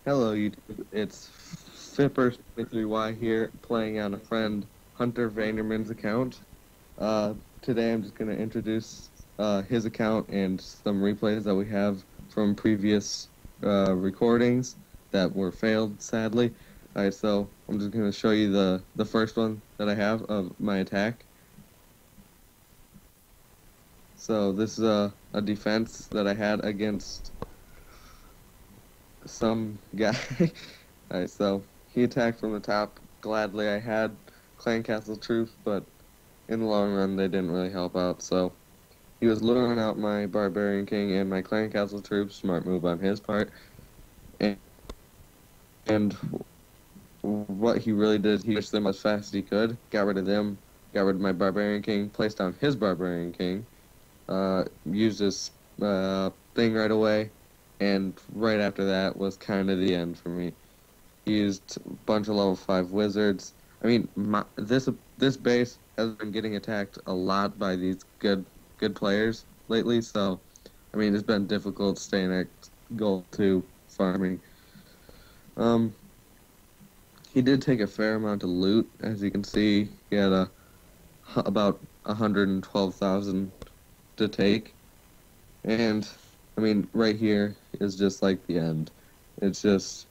Hello, YouTube. It's Fipper23Y here, playing on a friend Hunter Vanderman's account. Today I'm just going to introduce his account and some replays that we have from previous recordings that were failed, sadly. Alright, so I'm just going to show you the first one that I have of my attack. So this is a defense that I had against some guy. Alright, so he attacked from the top. Gladly, I had Clan Castle troops, but in the long run, they didn't really help out. So he was luring out my Barbarian King and my Clan Castle troops. Smart move on his part. And, and what he really did, he pushed them as fast as he could. Got rid of them. Got rid of my Barbarian King. Placed down his Barbarian King. Used his thing right away. And right after that was kind of the end for me. Used a bunch of level 5 wizards. I mean, this base has been getting attacked a lot by these good players lately, so I mean it's been difficult staying at goal 2 farming. He did take a fair amount of loot, as you can see. He had about 112,000 to take, and I mean right here is just like the end. It's just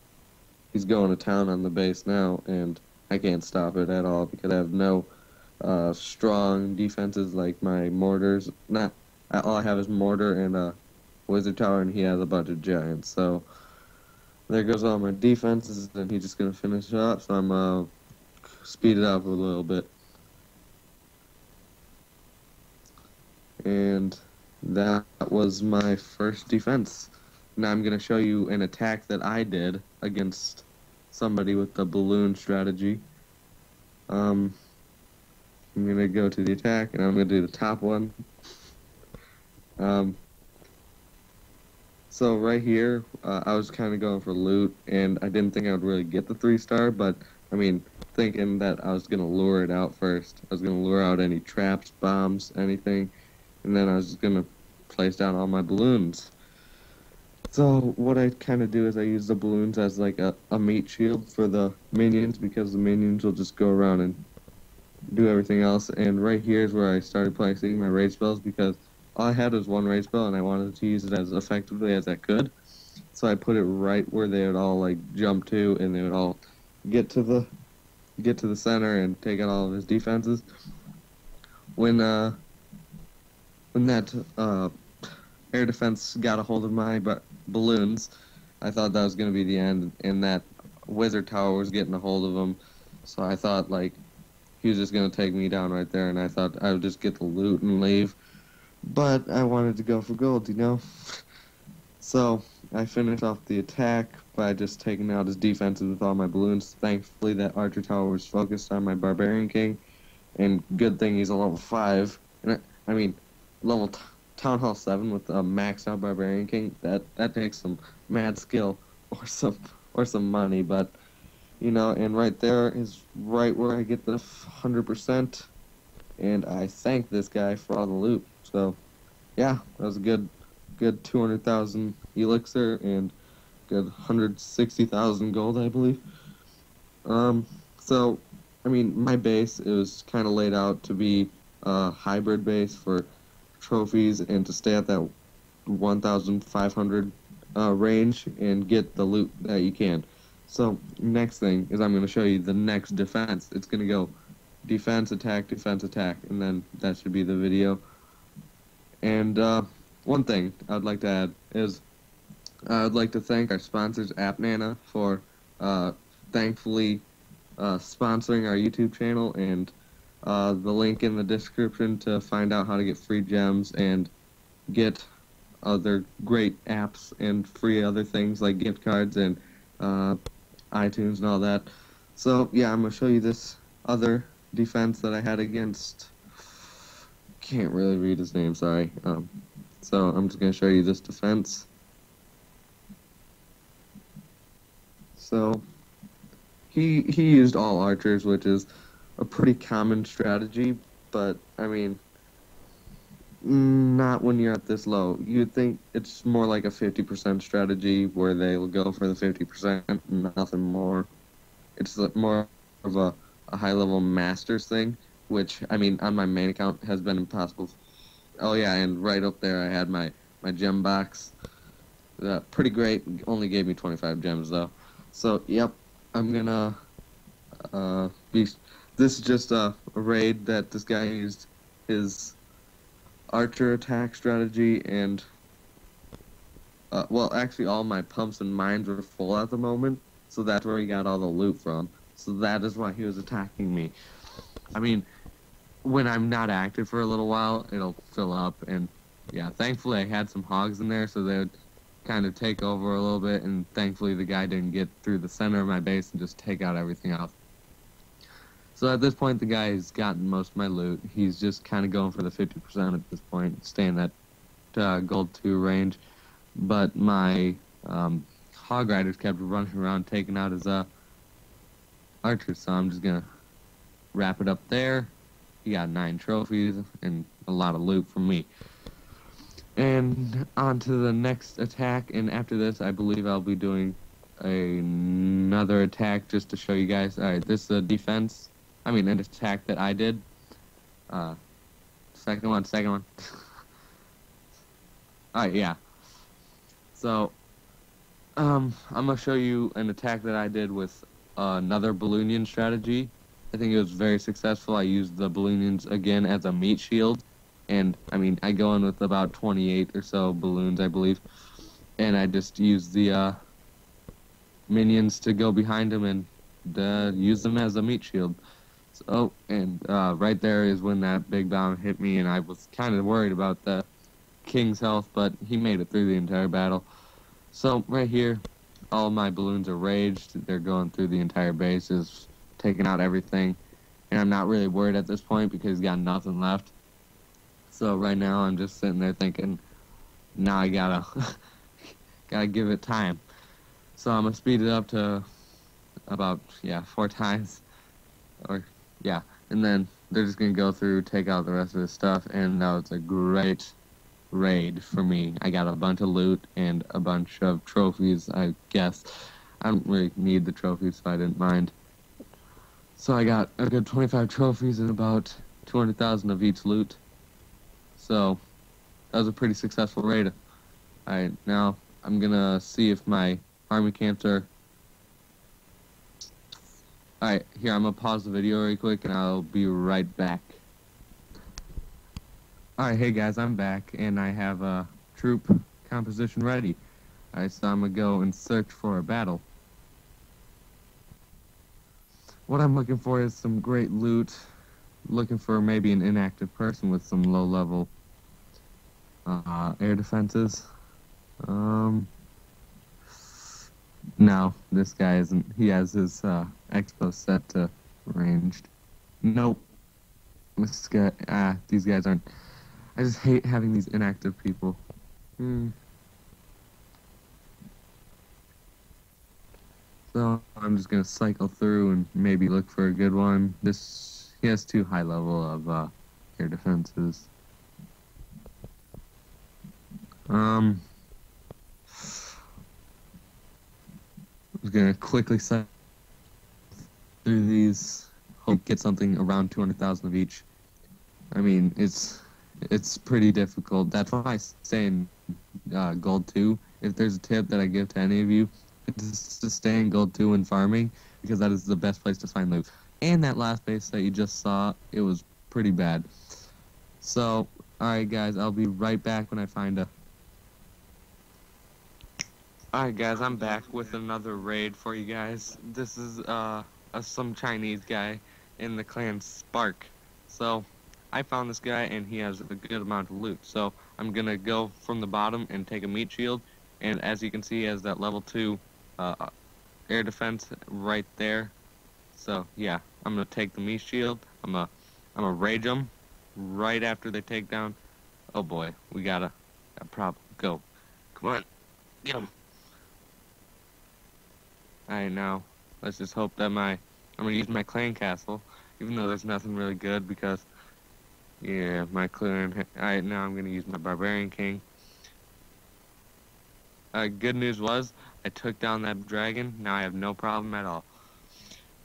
he's going to town on the base now, and I can't stop it at all because I have no strong defenses like my mortars. Not all I have is mortar and a wizard tower, and he has a bunch of giants. So there goes all my defenses, and he's just gonna finish it up. So I'm speed it up a little bit, and that was my first defense. Now I'm gonna show you an attack that I did against somebody with the balloon strategy. I'm gonna go to the attack, and I'm gonna do the top one. So right here, I was kind of going for loot, and I didn't think I would really get the 3-star, but I mean, thinking that I was gonna lure it out first. I was gonna lure out any traps, bombs, anything, and then I was just gonna place down all my balloons. So what I kind of do is I use the balloons as like a meat shield for the minions, because the minions will just go around and do everything else. And right here is where I started placing my rage spells, because all I had was one rage spell and I wanted to use it as effectively as I could. So I put it right where they would all like jump to, and they would all get to the center and take out all of his defenses. When that air defense got a hold of my balloons, I thought that was going to be the end, and that wizard tower was getting a hold of him. So I thought like he was just going to take me down right there, and I thought I would just get the loot and leave. But I wanted to go for gold, you know? So I finished off the attack by just taking out his defenses with all my balloons. Thankfully, that archer tower was focused on my barbarian king, and good thing he's a level 5. And I mean, level town hall 7 with a maxed out barbarian king. That takes some mad skill or some money, but you know. And right there is right where I get the 100%. And I thank this guy for all the loot. So, yeah, that was a good 200,000 elixir and good 160,000 gold, I believe. So, I mean, my base, it was kind of laid out to be a hybrid base for trophies and to stay at that 1,500 range and get the loot that you can. So, next thing is I'm going to show you the next defense. It's going to go defense, attack, and then that should be the video. And one thing I'd like to add is I'd like to thank our sponsors, AppNana, for thankfully sponsoring our YouTube channel, and the link in the description to find out how to get free gems and get other great apps and free other things like gift cards and iTunes and all that. So yeah, I'm going to show you this other defense that I had against, can't really read his name, sorry. So I'm just going to show you this defense. So he used all archers, which is a pretty common strategy, but I mean, Not when you're at this low. You'd think it's more like a 50% strategy where they will go for the 50%, nothing more. It's more of a high level masters thing, which I mean on my main account has been impossible. Oh yeah, and right up there I had my gem box. Pretty great. Only gave me 25 gems though. So yep, I'm gonna be. This is just a raid that this guy used his archer attack strategy and well, actually, all my pumps and mines were full at the moment, so that's where he got all the loot from. So that is why he was attacking me. I mean, when I'm not active for a little while, it'll fill up, and yeah, thankfully I had some hogs in there, so they would kind of take over a little bit, and thankfully the guy didn't get through the center of my base and just take out everything else. So at this point, the guy has gotten most of my loot. He's just kind of going for the 50% at this point, staying at gold 2 range. But my hog riders kept running around taking out his archers, so I'm just gonna wrap it up there. He got 9 trophies and a lot of loot from me. And on to the next attack, and after this I believe I'll be doing another attack just to show you guys. Alright, this is a defense. I mean an attack that I did. Second one. Alright, yeah. So, I'm going to show you an attack that I did with another Balloonian strategy. I think it was very successful. I used the Balloonians again as a meat shield. And, I mean, I go in with about 28 or so balloons, I believe. And I just use the minions to go behind them and use them as a meat shield. So, and right there is when that big bomb hit me, and I was kind of worried about the king's health, but he made it through the entire battle. So right here, all my balloons are raged. They're going through the entire base, is taking out everything, and I'm not really worried at this point because he's got nothing left. So right now I'm just sitting there thinking, now I gotta gotta give it time. So I'm gonna speed it up to about 4 times, or yeah, and then they're just gonna go through, take out the rest of the stuff, and that was a great raid for me. I got a bunch of loot and a bunch of trophies, I guess. I don't really need the trophies, so I didn't mind. So I got a good 25 trophies and about 200,000 of each loot. So that was a pretty successful raid. Alright, now I'm gonna see if my army camps are... Alright, here, I'm gonna pause the video really quick and I'll be right back. Alright, hey guys, I'm back, and I have a troop composition ready. Alright, so I'm gonna go and search for a battle. What I'm looking for is some great loot. Looking for maybe an inactive person with some low-level air defenses. No, this guy isn't. He has his expo set to ranged. Nope. This guy, these guys aren't. I just hate having these inactive people. So I'm just gonna cycle through and maybe look for a good one. He has 2 high level of air defenses. I'm just gonna quickly cycle through these. Hope get something around 200,000 of each. I mean, it's pretty difficult. That's why I stay in gold 2. If there's a tip that I give to any of you, it's to stay in gold 2 when farming, because that is the best place to find loot. And that last base that you just saw, it was pretty bad. So, alright guys, I'll be right back when I find a... Alright guys, I'm back with another raid for you guys. This is some Chinese guy in the clan Spark. So, I found this guy and he has a good amount of loot. So, I'm gonna go from the bottom and take a meat shield. And as you can see, he has that level 2 air defense right there. So, yeah, I'm gonna take the meat shield. I'm gonna rage them right after they take down. Oh boy, we got a problem. Go. Come on. Get him. Alright, now, let's just hope that I'm gonna use my clan castle, even though there's nothing really good, because Yeah, my clearing. Now I'm gonna use my Barbarian King. Good news was I took down that dragon. Now I have no problem at all.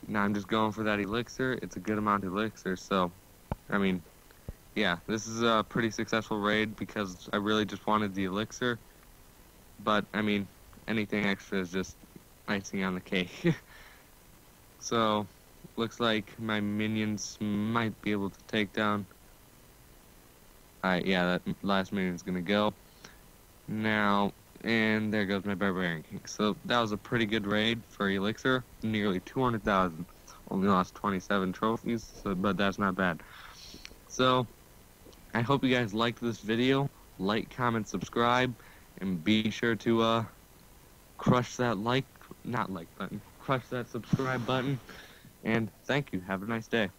Now I'm just going for that elixir. It's a good amount of elixir, so I mean, yeah, this is a pretty successful raid because I really just wanted the elixir. But I mean, anything extra is just icing on the cake. So, looks like my minions might be able to take down. Alright, yeah, that last minion's gonna go. Now, and there goes my Barbarian King. So, that was a pretty good raid for Elixir. Nearly 200,000. Only lost 27 trophies, but that's not bad. So, I hope you guys liked this video. Like, comment, subscribe, and be sure to, crush that not like button. Crush that subscribe button. And thank you. Have a nice day.